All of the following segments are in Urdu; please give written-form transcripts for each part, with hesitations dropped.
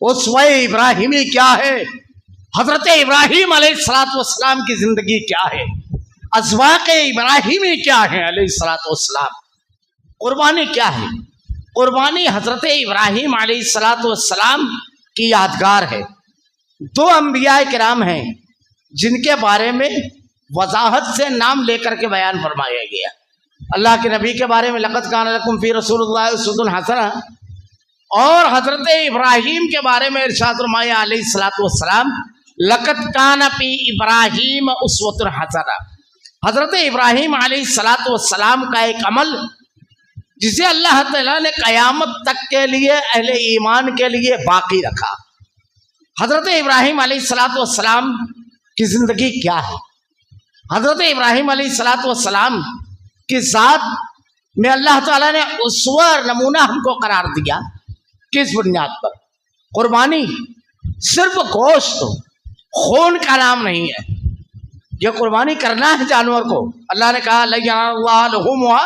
اسوہ ابراہیمی کیا ہے، حضرت ابراہیم علیہ الصلوۃ والسلام کی زندگی کیا ہے، ازواق ابراہیمی کیا ہے علیہ الصلوۃ والسلام، قربانی کیا ہے۔ قربانی حضرت ابراہیم علیہ الصلوۃ والسلام کی یادگار ہے۔ دو انبیاء کرام ہیں جن کے بارے میں وضاحت سے نام لے کر کے بیان فرمایا گیا۔ اللہ کے نبی کے بارے میں لقد کان لکم فی رسول اللہ اسوۃ حسنہ، اور حضرت ابراہیم کے بارے میں ارشاد فرمایا علیہ الصلوۃ والسلام لقد کان فی ابراہیم اسوۃ حسنہ۔ حضرت ابراہیم علیہ الصلوۃ والسلام کا ایک عمل جسے اللہ تعالیٰ نے قیامت تک کے لیے اہل ایمان کے لیے باقی رکھا۔ حضرت ابراہیم علیہ الصلوۃ والسلام کی زندگی کیا ہے؟ حضرت ابراہیم علیہ الصلوۃ والسلام کی ذات میں اللہ تعالیٰ نے اسوہ نمونہ ہم کو قرار دیا۔ کس بنیاد پر؟ قربانی صرف گوشت خون کا نام نہیں ہے، یہ قربانی کرنا ہے جانور کو۔ اللہ نے کہا لَن يَنَالَ اللَّهَ لُحُومُهَا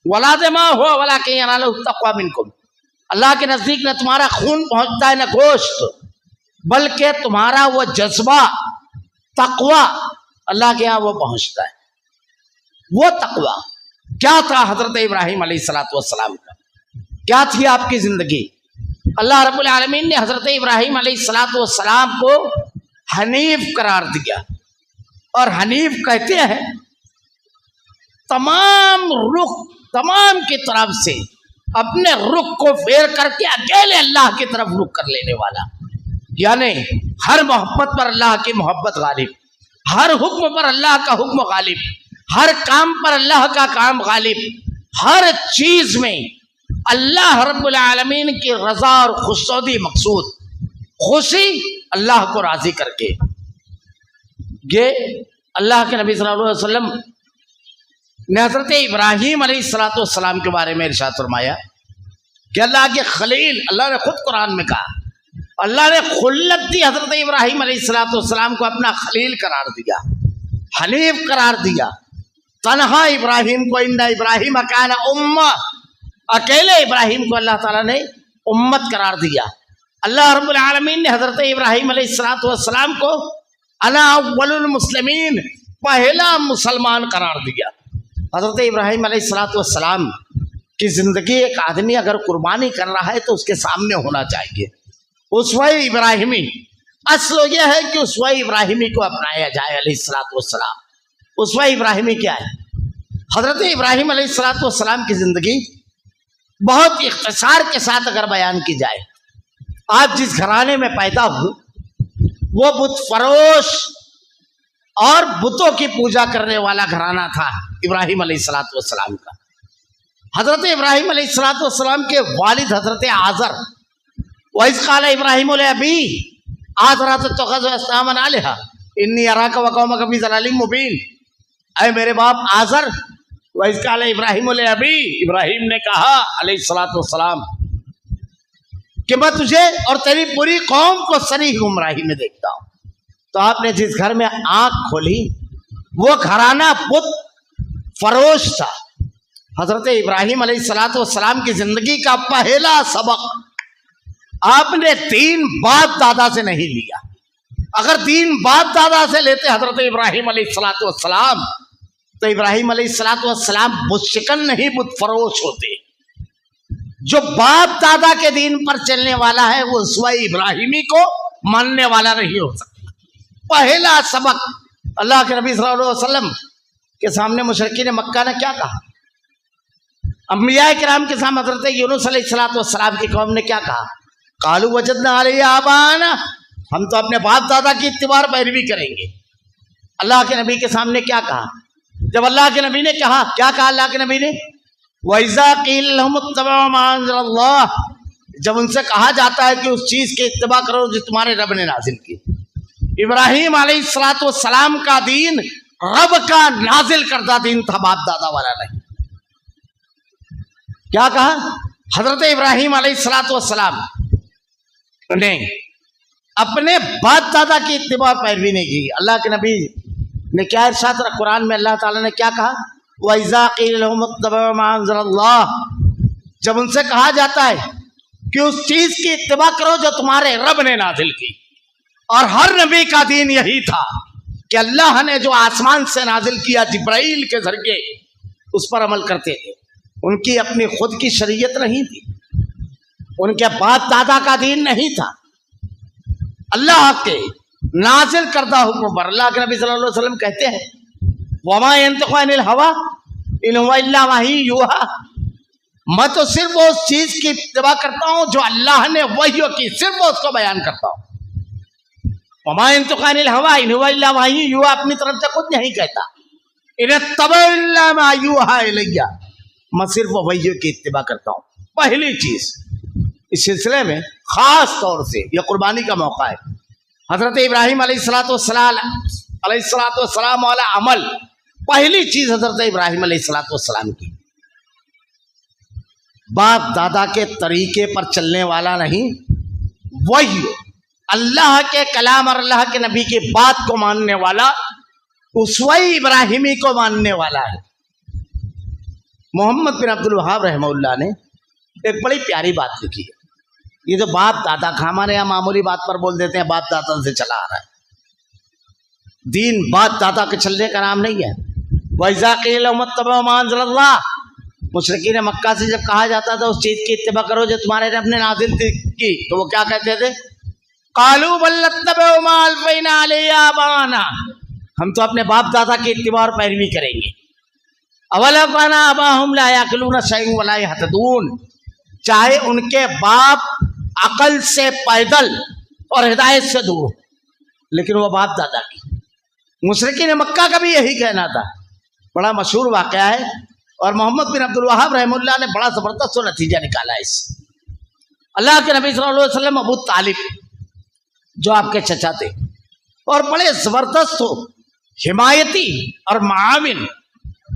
وَلَا دِمَاؤُهَا وَلَٰكِن يَنَالُهُ التَّقْوَىٰ مِنكُمْ۔ اللہ کے نزدیک نہ تمہارا خون پہنچتا ہے نہ گوشت، بلکہ تمہارا وہ جذبہ تقوی اللہ کے ہاں وہ پہنچتا ہے۔ وہ تقوی کیا تھا حضرت ابراہیم علیہ الصلوۃ والسلام کا؟ کیا تھی آپ کی زندگی؟ اللہ رب العالمین نے حضرت ابراہیم علیہ الصلوۃ والسلام کو حنیف قرار دیا، اور حنیف کہتے ہیں تمام کی طرف سے اپنے رخ کو پھیر کر کے اکیلے اللہ کی طرف رخ کر لینے والا، یعنی ہر محبت پر اللہ کی محبت غالب، ہر حکم پر اللہ کا حکم غالب، ہر کام پر اللہ کا کام غالب، ہر چیز میں اللہ رب العالمین کی رضا اور خوشنودی مقصود، خوشی اللہ کو راضی کر کے۔ یہ اللہ کے نبی صلی اللہ علیہ وسلم نے حضرت ابراہیم علیہ الصلوۃ والسلام کے بارے میں ارشاد فرمایا کہ اللہ کے خلیل، اللہ نے خود قرآن میں کہا، اللہ نے خلت دی حضرت ابراہیم علیہ الصلوۃ والسلام کو اپنا خلیل قرار دیا، حنیف قرار دیا۔ تنہا ابراہیم کو ان ابراہیم کان امہ، اکیلے ابراہیم کو اللہ تعالیٰ نے امت قرار دیا۔ اللہ رب العالمین نے حضرت ابراہیم علیہ الصلوۃ والسلام کو انا اول المسلمین، پہلا مسلمان قرار دیا۔ حضرت ابراہیم علیہ الصلوۃ والسلام کی زندگی ایک آدمی اگر قربانی کر رہا ہے تو اس کے سامنے ہونا چاہیے اسوہ ابراہیمی۔ اصل یہ ہے کہ اسوہ ابراہیمی کو اپنایا جائے علیہ الصلوۃ والسلام۔ اسوہ ابراہیمی کیا ہے؟ حضرت ابراہیم علیہ الصلوۃ والسلام کی زندگی بہت اختصار کے ساتھ اگر بیان کی جائے، آپ جس گھرانے میں پیدا ہوئے وہ بت فروش اور بتوں کی پوجا کرنے والا گھرانہ تھا ابراہیم علیہ الصلوۃ والسلام کا۔ حضرت ابراہیم علیہ الصلوۃ والسلام کے والد حضرت آزر، وَإِذْ قَالَ إِبْرَاهِيمُ لِأَبِيهِ آزَرَ تَتَّخِذُ أَصْنَامًا آلِهَةً إِنِّي أَرَاكَ وَقَوْمَكَ فِي ضَلَالٍ مُبِينٍ۔ اے میرے باپ آزر، وَإِذْ قَالَ إِبْرَاهِيمُ لِأَبِيهِ، ابراہیم نے کہا علیہ الصلوۃ والسلام کہ میں تجھے اور تیری پوری قوم کو صریح گمراہی میں دیکھتا ہوں۔ تو آپ نے جس گھر میں آنکھ کھولی وہ گھرانہ بت فروش تھا۔ حضرت ابراہیم علیہ الصلوۃ والسلام کی زندگی کا پہلا سبق آپ نے دین باپ دادا سے نہیں لیا۔ اگر دین باپ دادا سے لیتے حضرت ابراہیم علیہ الصلوۃ والسلام تو ابراہیم علیہ الصلوۃ والسلام بت شکن نہیں بت فروش ہوتے۔ جو باپ دادا کے دین پر چلنے والا ہے وہ اسوہ ابراہیمی کو ماننے والا نہیں ہو سکتا۔ پہلا سبق اللہ کے نبی صلی اللہ علیہ وسلم کے سامنے مشرکین مکہ نے کیا کہا؟ انبیاء کرام کے سامنے حضرت یونس علیہ الصلوۃ والسلام کی قوم نے کیا کہا؟ قالوا وجدنا علیہ آباءنا، ہم تو اپنے باپ دادا کی اتباع پیروی کریں گے۔ اللہ کے نبی کے سامنے کیا کہا؟ جب اللہ کے نبی نے کہا، کیا کہا اللہ کے نبی نے؟ وَإِذَا قِيلَ لَهُمُ اتَّبِعُوا مَا أَنزَلَ اللَّهُ، جب ان سے کہا جاتا ہے کہ اس چیز کی اتباع کرو جو تمہارے رب نے نازل کی۔ ابراہیم علیہ الصلوۃ والسلام کا دین رب کا نازل کردہ دین تھا، باپ دادا والا نہیں۔ کیا کہا؟ حضرت ابراہیم علیہ الصلوۃ والسلام نے اپنے باپ دادا کی اتباع پیروی نہیں کی۔ اللہ کے نبی نے کیا ارشاد رہا قرآن میں؟ اللہ تعالیٰ نے کیا کہا؟ وَإِذَا قِيلَ لَهُمُ اتَّبِعُوا مَا أَنزَلَ اللَّهُ، جب ان سے کہا جاتا ہے کہ اس چیز کی اتباع کرو جو تمہارے رب نے نازل کی. اور ہر نبی کا دین یہی تھا کہ اللہ نے جو آسمان سے نازل کیا جبرائیل کے ذریعے اس پر عمل کرتے تھے. ان کی اپنی خود کی شریعت نہیں تھی, ان کے باپ دادا کا دین نہیں تھا. اللہ کے نازل کردہ حکم پر اللہ کے نبی صلی اللہ علیہ وسلم کہتے ہیں وَمَا يَنطِقُ عَنِ الْهَوَىٰ إِنْ هُوَ إِلَّا وَحْيٌ يُوحَىٰ. میں تو صرف اس چیز کی اتباع کرتا ہوں جو اللہ نے وحی کی, صرف اس کو بیان کرتا ہوں. وَمَا يَنطِقُ عَنِ الْهَوَىٰ إِنْ هُوَ إِلَّا وَحْيٌ يُوحَىٰ, اپنی طرف سے کچھ نہیں کہتا. إِنْ أَتَّبِعُ إِلَّا مَا يُوحَىٰ إِلَيَّ, میں صرف وحی کی اتباع کرتا ہوں. پہلی چیز اس سلسلے میں خاص طور سے یہ قربانی کا موقع ہے. حضرت ابراہیم علیہ السلام والا عمل, پہلی چیز حضرت ابراہیم علیہ السلام کی باپ دادا کے طریقے پر چلنے والا نہیں, وہی اللہ کے کلام اور اللہ کے نبی کی بات کو ماننے والا, اسوہ ابراہیمی کو ماننے والا ہے. محمد بن عبد الوہاب رحمہ اللہ نے ایک بڑی پیاری بات لکھی ہے. یہ جو باپ دادا کا, ہمارے یہاں معمولی بات پر بول دیتے ہیں باپ دادا سے چلا آ رہا ہے. دین باپ دادا کے چلنے کا نام نہیں ہے. وَإِذَا قِيلَ لَهُمُ اتَّبِعُوا مَا أَنزَلَ اللَّهُ, مشرکین مکہ سے جب کہا جاتا تھا اس چیز کی اتباع کرو جو تمہارے رب نے نازل کی, تو وہ کیا کہتے تھے؟ قَالُوا بَلْ نَتَّبِعُ مَا أَلْفَيْنَا عَلَيْهِ آبَاءَنَا, ہم تو اپنے باپ دادا کی اتباع اور پیروی کریں گے. أَوَلَوْ كَانَ آبَاؤُهُمْ لَا يَعْقِلُونَ شَيْئًا وَلَا يَهْتَدُونَ, چاہے ان کے باپ عقل سے پیدل اور ہدایت سے دور, لیکن وہ باپ دادا کی. مشرکین مکہ کا بھی یہی کہنا تھا. بڑا مشہور واقعہ ہے, اور محمد بن عبد الوہاب رحمہ اللہ نے بڑا زبردست نتیجہ نکالا اس. اللہ کے نبی صلی اللہ علیہ وسلم ابو طالب جو آپ کے چچا تھے اور بڑے زبردست ہو, حمایتی اور معاون,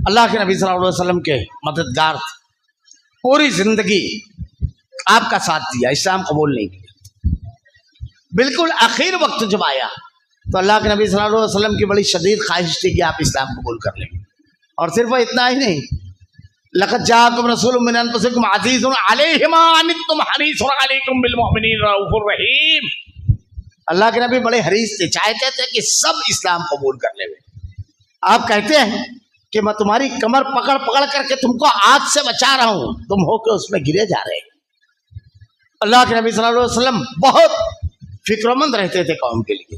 اللہ کے نبی صلی اللہ علیہ وسلم کے مددگار تھے. پوری زندگی آپ کا ساتھ دیا, اسلام قبول نہیں کیا. بالکل آخر وقت جب آیا تو اللہ کے نبی صلی اللہ علیہ وسلم کی بڑی شدید خواہش تھی کہ آپ اسلام قبول کر لیں. اور صرف اتنا ہی نہیں, لقد جاءکم رسول من انفسکم عزیز علیہ ما عنتم حریص علیکم بالمؤمنین رؤوف الرحیم. اللہ کے نبی بڑے حریص تھے, چاہتے تھے کہ سب اسلام قبول کر لیں. آپ کہتے ہیں کہ میں تمہاری کمر پکڑ پکڑ کر کے تم کو آگ سے بچا رہا ہوں, تم ہو کے اس میں گرے جا رہے ہیں. اللہ کے نبی صلی اللہ علیہ وسلم بہت فکر مند رہتے تھے قوم کے لیے.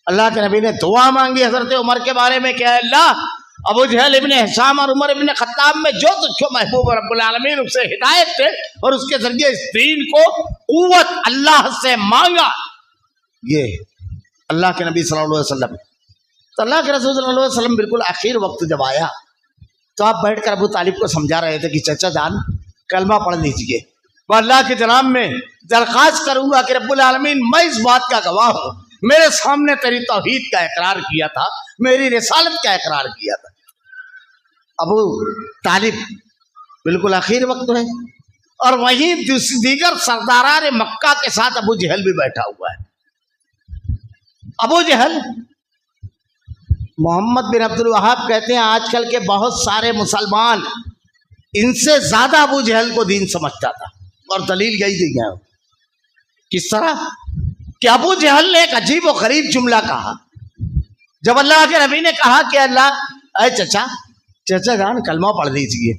اللہ کے نبی نے دعا مانگی حضرت عمر کے بارے میں کہ اللہ, ابو جہل ابن حشام اور عمر ابن خطاب میں جو تجھ کو محبوب رب العالمین اس سے ہدایت تھے اور اس کے ذریعے اس دین کو قوت اللہ سے مانگا. یہ اللہ کے نبی صلی اللہ علیہ وسلم. تو اللہ کے رسول صلی اللہ علیہ وسلم بالکل آخر وقت جب آیا تو آپ بیٹھ کر ابو طالب کو سمجھا رہے تھے کہ چچا جان کلمہ پڑھ لیجیے, میں اللہ کے جناب میں درخواست کروں گا کہ رب العالمین میں اس بات کا گواہ ہوں, میرے سامنے تیری توحید کا اقرار کیا تھا, میری رسالت کا اقرار کیا تھا. ابو طالب بالکل آخر وقت ہے, اور وہیں دیگر سرداران مکہ کے ساتھ ابو جہل بھی بیٹھا ہوا ہے. ابو جہل, محمد بن عبد الوہاب کہتے ہیں آج کل کے بہت سارے مسلمان ان سے زیادہ ابو جہل کو دین سمجھتا تھا, اور دلیل یہی دی ہے. کس طرح کہ ابو جہل نے ایک عجیب و غریب جملہ کہا جب اللہ کے نبی نے کہا کہ اللہ اے چچا جان کلمہ پڑھ لیجیے,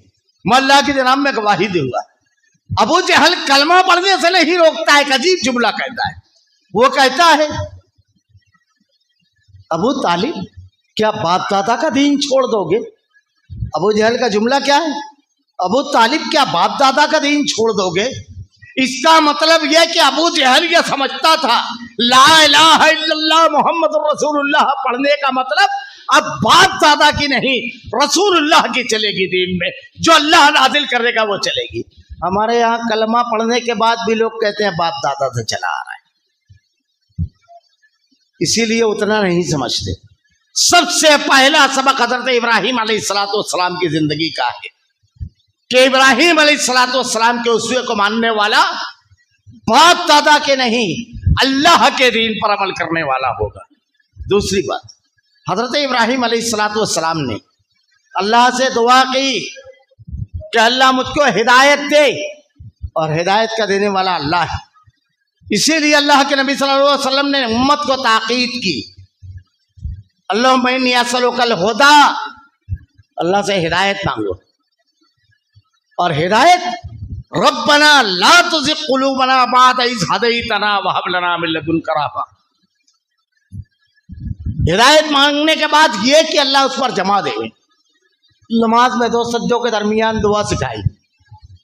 میں اللہ کے جناب میں گواہی دوں گا. ابو جہل کلمہ پڑھنے سے نہیں روکتا ہے, ایک عجیب جملہ کہتا ہے. وہ کہتا ہے ابو طالب کیا باپ دادا کا دین چھوڑ دو گے؟ ابو جہل کا جملہ کیا ہے؟ ابو طالب کیا باپ دادا کا دین چھوڑ دو گے؟ اس کا مطلب یہ کہ ابو جہل یہ سمجھتا تھا لا الہ الا اللہ محمد رسول اللہ پڑھنے کا مطلب اب باپ دادا کی نہیں رسول اللہ کی چلے گی دین میں, جو اللہ نازل کرے گا وہ چلے گی. ہمارے یہاں کلمہ پڑھنے کے بعد بھی لوگ کہتے ہیں باپ دادا سے چلا آ رہا ہے, اسی لیے اتنا نہیں سمجھتے. سب سے پہلا سبق حضرت ابراہیم علیہ السلام کی زندگی کا ہے کہ ابراہیم علیہ السلام کے اسوے کو ماننے والا باپ دادا کے نہیں اللہ کے دین پر عمل کرنے والا ہوگا. دوسری بات, حضرت ابراہیم علیہ السلام نے اللہ سے دعا کی کہ اللہ مجھ کو ہدایت دے اور ہدایت کا دینے والا اللہ ہے. اسی لیے اللہ کے نبی صلی اللہ علیہ وسلم نے امت کو تاکید کی, اللہم انی اسألک الہدی, اللہ سے ہدایت مانگو. اور ہدایت ربنا لا تزغ قلوبنا بعد اذ ہدیتنا وہب لنا من لدنک رحمہ. ہدایت مانگنے کے بعد یہ کہ اللہ اس پر جمع دے. نماز میں دو سجدوں کے درمیان دعا سکھائی,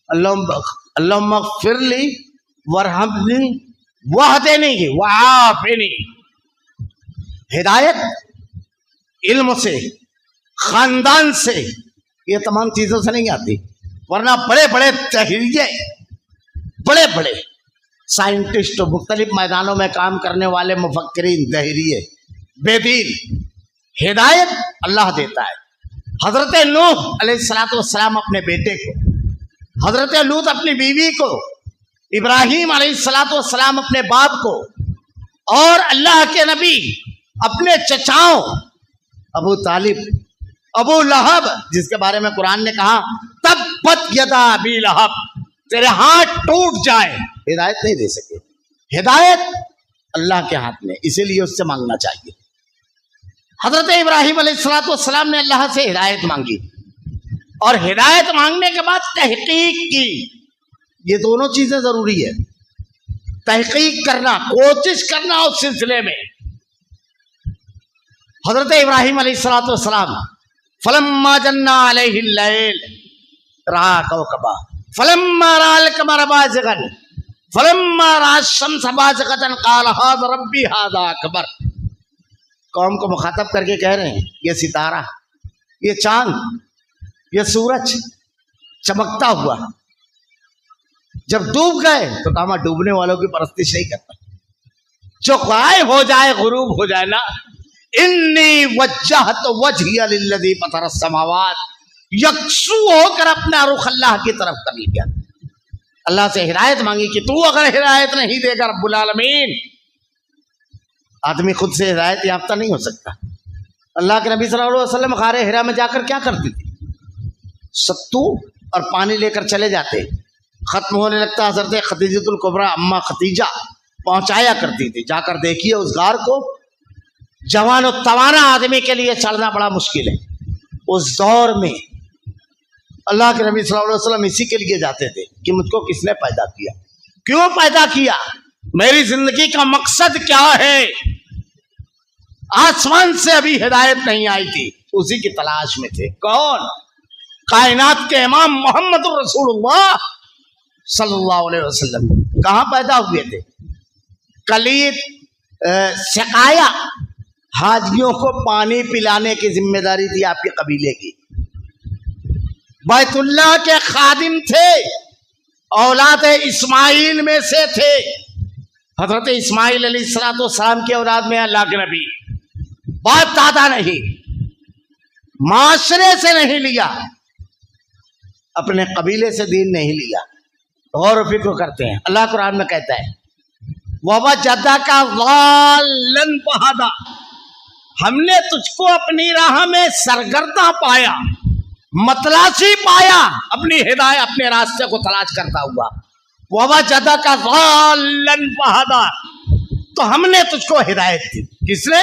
اللہم اغفر لی وارحمنی واہدنی وعافنی. ہدایت علم سے, خاندان سے, یہ تمام چیزوں سے نہیں آتی, ورنہ بڑے بڑے تحریریے, بڑے بڑے سائنٹسٹ, مختلف میدانوں میں کام کرنے والے مفکرین, تحریریے, بے دین, ہدایت اللہ دیتا ہے. حضرت نوح علیہ السلام اپنے بیٹے کو, حضرت لوط اپنی بیوی کو, ابراہیم علیہ السلام اپنے باپ کو, اور اللہ کے نبی اپنے چچاؤں ابو طالب, ابو لہب, جس کے بارے میں قرآن نے کہا تبت یدا ابی لہب, تیرے ہاتھ ٹوٹ جائے, ہدایت نہیں دے سکے. ہدایت اللہ کے ہاتھ میں, اسی لیے اس سے مانگنا چاہیے. حضرت ابراہیم علیہ السلام نے اللہ سے ہدایت مانگی, اور ہدایت مانگنے کے بعد تحقیق کی. یہ دونوں چیزیں ضروری ہے, تحقیق کرنا, کوشش کرنا اس سلسلے میں. حضرت ابراہیم علیہ السلام فلما جن علیہ اللیل رأى کوكبا فلما رأى القمر بازغا فلما رأى الشمس بازغة قال هذا ربي هذا اکبر. قوم کو مخاطب کر کے کہہ رہے ہیں یہ ستارہ, یہ چاند, یہ سورج چمکتا ہوا جب ڈوب گئے تو کہا ڈوبنے والوں کی پرستش نہیں کرتا, جو غائب ہو جائے, غروب ہو جائے نا, انی وجہت وجہی للذی فطر السماوات, یکسو ہو کر اپنا رخ اللہ کی طرف کر لیا. اللہ سے ہدایت مانگی کہ تو اگر ہدایت نہیں دے گا رب العالمین, آدمی خود سے ہدایت یافتہ نہیں ہو سکتا. اللہ کے نبی صلی اللہ علیہ وسلم غار حرا میں جا کر کیا کرتے تھے, ستو اور پانی لے کر چلے جاتے, ختم ہونے لگتا حضرت خدیجۃ الکبریٰ اما خدیجہ پہنچایا کرتی تھی. جا کر دیکھیے اس غار کو, جوان و توانا آدمی کے لیے چڑھنا بڑا مشکل ہے. اس دور میں اللہ کے نبی صلی اللہ علیہ وسلم اسی کے لیے جاتے تھے کہ مجھ کو کس نے پیدا کیا, کیوں پیدا کیا, میری زندگی کا مقصد کیا ہے. آسمان سے ابھی ہدایت نہیں آئی تھی, اسی کی تلاش میں تھے. کون؟ کائنات کے امام محمد الرسول اللہ صلی اللہ علیہ وسلم. کہاں پیدا ہوئے تھے؟ کلید سقایا, حاجیوں کو پانی پلانے کی ذمہ داری تھی آپ کے قبیلے کی. بیت اللہ کے خادم تھے, اولاد اسماعیل میں سے تھے. حضرت اسماعیل علیہ السلام کی اولاد میں اللہ کے نبی, باپ دادا نہیں, معاشرے سے نہیں لیا, اپنے قبیلے سے دین نہیں لیا. غور و فکر کرتے ہیں. اللہ قرآن میں کہتا ہے وَوَجَدَكَ ضَالًّا فَهَدَىٰ, ہم نے تجھ کو اپنی راہ میں سرگرداں پایا, متلاشی پایا, اپنی ہدایت اپنے راستے کو تلاش کرتا ہوا. وَوَجَدَكَ ضَالًّا فَهَدَىٰ, تو ہم نے تجھ کو ہدایت دی. کس نے؟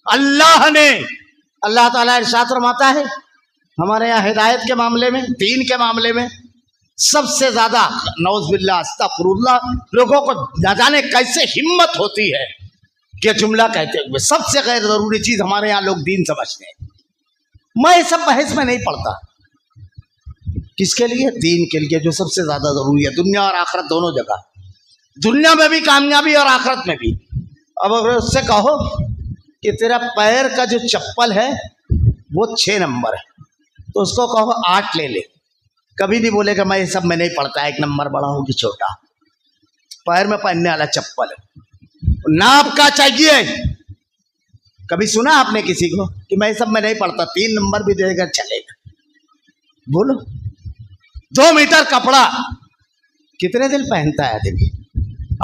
اللہ نے. اللہ تعالیٰ ارشاد فرماتا ہے ہمارے یہاں ہدایت کے معاملے میں, دین کے معاملے میں سب سے زیادہ نعوذ باللہ استغفر اللہ لوگوں کو نہ جانے کیسے ہمت ہوتی ہے کہ جملہ کہتے ہوئے سب سے غیر ضروری چیز ہمارے یہاں لوگ دین سمجھتے ہیں. میں یہ سب بحث میں نہیں پڑتا. کس کے لیے؟ دین کے لیے, جو سب سے زیادہ ضروری ہے, دنیا اور آخرت دونوں جگہ, دنیا میں بھی کامیابی اور آخرت میں بھی. اب اگر اس سے کہو کہ تیرا پیر کا جو چپل ہے وہ 6 نمبر ہے, تو اس کو کہو 8 لے لے, کبھی نہیں بولے گا میں یہ سب میں نہیں پڑھتا, 1 نمبر بڑا ہو کہ چھوٹا. پیر میں پہننے والا چپل ہے, ناپ کا چاہیے. کبھی سنا آپ نے کسی کو کہ میں یہ سب میں نہیں پڑھتا, 3 نمبر بھی دے گا چلے گا؟ بولو. 2 میٹر کپڑا کتنے دن پہنتا ہے آدمی؟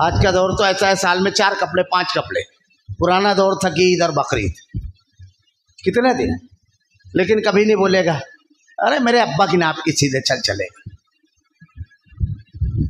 آج کا دور تو ایسا ہے سال میں 4 کپڑے 5 کپڑے. پرانا دور تھا کہ عید اور بقرعید, کتنے دن. لیکن کبھی نہیں بولے گا ارے میرے ابا کی ناپ کی چیزیں چلے گا.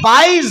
22